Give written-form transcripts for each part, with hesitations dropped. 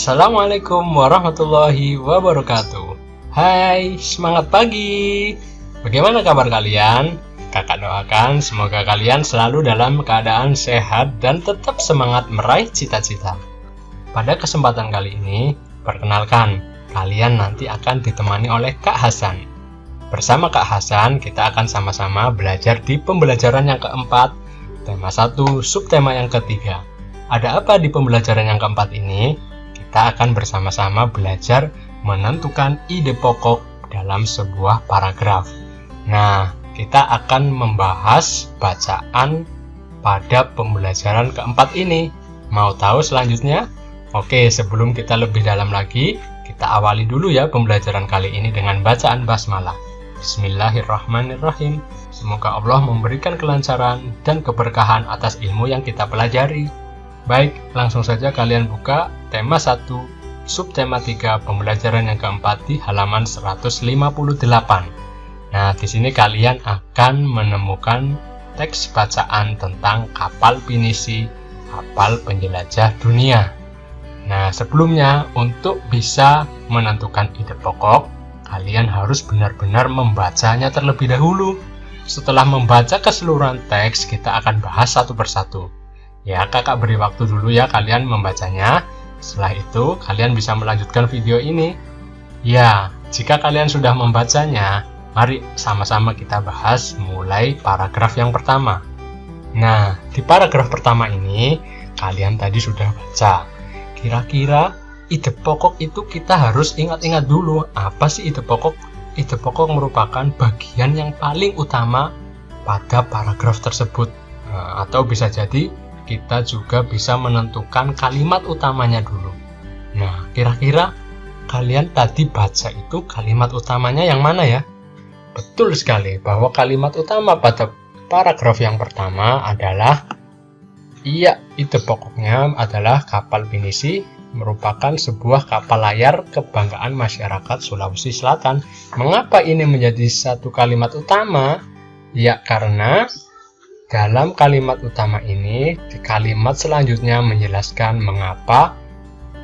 Assalamualaikum warahmatullahi wabarakatuh. Hai, semangat pagi. Bagaimana kabar kalian? Kakak doakan semoga kalian selalu dalam keadaan sehat dan tetap semangat meraih cita-cita. Pada kesempatan kali ini, perkenalkan, kalian nanti akan ditemani oleh Kak Hasan. Bersama Kak Hasan, kita akan sama-sama belajar di pembelajaran yang keempat, tema 1, subtema yang ketiga. Ada apa di pembelajaran yang keempat ini? Kita akan bersama-sama belajar menentukan ide pokok dalam sebuah paragraf. Nah, kita akan membahas bacaan pada pembelajaran keempat ini. Mau tahu selanjutnya? Oke, sebelum kita lebih dalam lagi, kita awali dulu ya pembelajaran kali ini dengan bacaan basmalah. Bismillahirrahmanirrahim. Semoga Allah memberikan kelancaran dan keberkahan atas ilmu yang kita pelajari. Baik, langsung saja kalian buka tema 1, subtema 3, pembelajaran yang keempat di halaman 158. Nah, di sini kalian akan menemukan teks bacaan tentang kapal pinisi, kapal penjelajah dunia. Nah, sebelumnya untuk bisa menentukan ide pokok, kalian harus benar-benar membacanya terlebih dahulu. Setelah membaca keseluruhan teks, kita akan bahas satu persatu. Ya, kakak beri waktu dulu ya kalian membacanya. Setelah itu, kalian bisa melanjutkan video ini. Ya, jika kalian sudah membacanya, mari sama-sama kita bahas mulai paragraf yang pertama. Nah, di paragraf pertama ini, kalian tadi sudah baca. Kira-kira ide pokok itu kita harus ingat-ingat dulu. Apa sih ide pokok? Ide pokok merupakan bagian yang paling utama pada paragraf tersebut. Nah, atau bisa jadi kita juga bisa menentukan kalimat utamanya dulu. Nah, kira-kira kalian tadi baca itu kalimat utamanya yang mana ya? Betul sekali bahwa kalimat utama pada paragraf yang pertama adalah ide pokoknya adalah kapal pinisi merupakan sebuah kapal layar kebanggaan masyarakat Sulawesi Selatan. Mengapa ini menjadi satu kalimat utama? Ya, karena dalam kalimat utama ini, di kalimat selanjutnya menjelaskan mengapa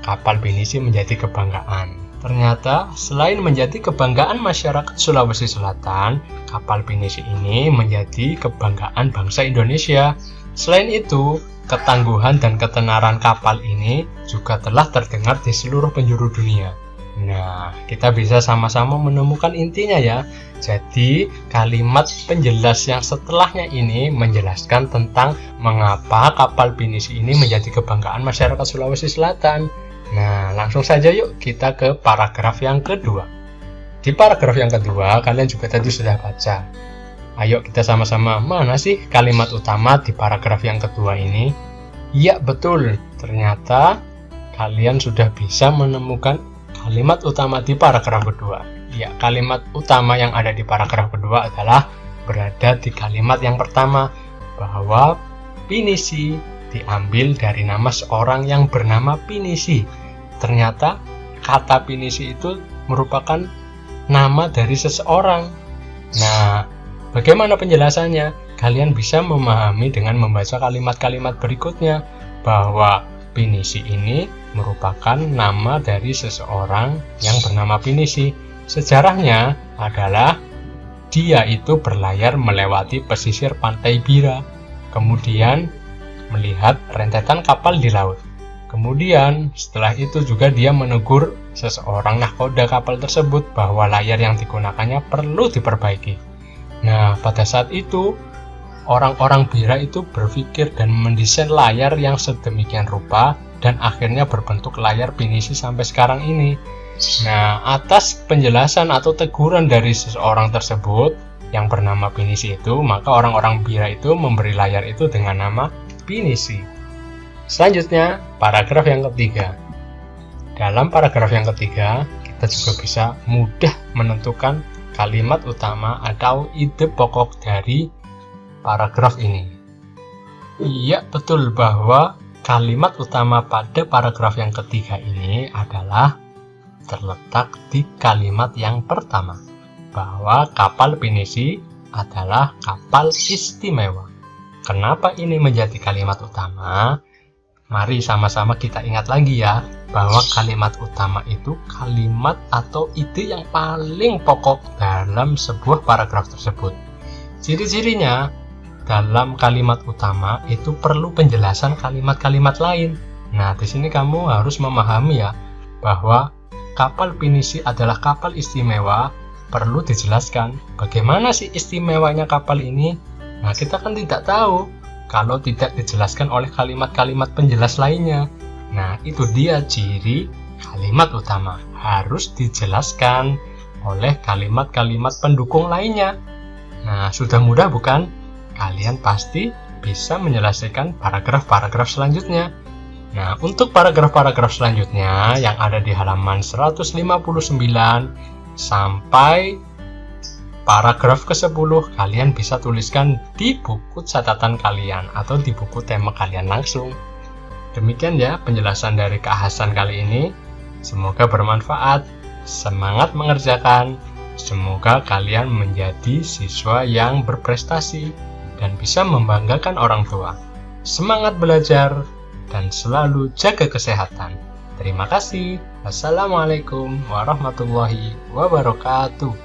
kapal pinisi menjadi kebanggaan. Ternyata, selain menjadi kebanggaan masyarakat Sulawesi Selatan, kapal pinisi ini menjadi kebanggaan bangsa Indonesia. Selain itu, ketangguhan dan ketenaran kapal ini juga telah terdengar di seluruh penjuru dunia. Nah, kita bisa sama-sama menemukan intinya ya. Jadi, kalimat penjelas yang setelahnya ini menjelaskan tentang mengapa kapal pinisi ini menjadi kebanggaan masyarakat Sulawesi Selatan. Nah, langsung saja yuk kita ke paragraf yang kedua. Di paragraf yang kedua, kalian juga tadi sudah baca. Ayo kita sama-sama, mana sih kalimat utama di paragraf yang kedua ini? Ya, betul. Ternyata kalian sudah bisa menemukan kalimat utama di paragraf kedua. Ya, kalimat utama yang ada di paragraf kedua adalah berada di kalimat yang pertama, bahwa pinisi diambil dari nama seorang yang bernama Pinisi. Ternyata kata pinisi itu merupakan nama dari seseorang. Nah, bagaimana penjelasannya? Kalian bisa memahami dengan membaca kalimat-kalimat berikutnya, bahwa pinisi ini merupakan nama dari seseorang yang bernama Pinisi. Sejarahnya adalah dia itu berlayar melewati pesisir pantai Bira, kemudian melihat rentetan kapal di laut. Kemudian setelah itu juga dia menegur seseorang nahkoda kapal tersebut bahwa layar yang digunakannya perlu diperbaiki. Nah, pada saat itu orang-orang Bira itu berpikir dan mendesain layar yang sedemikian rupa dan akhirnya berbentuk layar pinisi sampai sekarang ini. Nah, atas penjelasan atau teguran dari seseorang tersebut yang bernama Pinisi itu, maka orang-orang Bira itu memberi layar itu dengan nama Pinisi. Selanjutnya, paragraf yang ketiga. Dalam paragraf yang ketiga, kita juga bisa mudah menentukan kalimat utama atau ide pokok dari paragraf ini. Iya, betul bahwa kalimat utama pada paragraf yang ketiga ini adalah terletak di kalimat yang pertama, bahwa kapal pinisi adalah kapal istimewa. Kenapa ini menjadi kalimat utama? Mari sama-sama kita ingat lagi ya. bahwa kalimat utama itu kalimat atau ide yang paling pokok dalam sebuah paragraf tersebut. Ciri-cirinya, dalam kalimat utama itu perlu penjelasan kalimat-kalimat lain. Nah, di sini kamu harus memahami ya, bahwa kapal pinisi adalah kapal istimewa, perlu dijelaskan bagaimana sih istimewanya kapal ini. Nah, kita kan tidak tahu kalau tidak dijelaskan oleh kalimat-kalimat penjelas lainnya. Nah, itu dia ciri kalimat utama, harus dijelaskan oleh kalimat-kalimat pendukung lainnya. Nah, sudah mudah bukan? Kalian pasti bisa menyelesaikan paragraf-paragraf selanjutnya. Nah, untuk paragraf-paragraf selanjutnya yang ada di halaman 159 sampai paragraf ke-10, kalian bisa tuliskan di buku catatan kalian atau di buku tema kalian langsung. Demikian ya penjelasan dari Kak Hasan kali ini. Semoga bermanfaat. Semangat mengerjakan. Semoga kalian menjadi siswa yang berprestasi dan bisa membanggakan orang tua. Semangat belajar dan selalu jaga kesehatan. Terima kasih. Wassalamualaikum warahmatullahi wabarakatuh.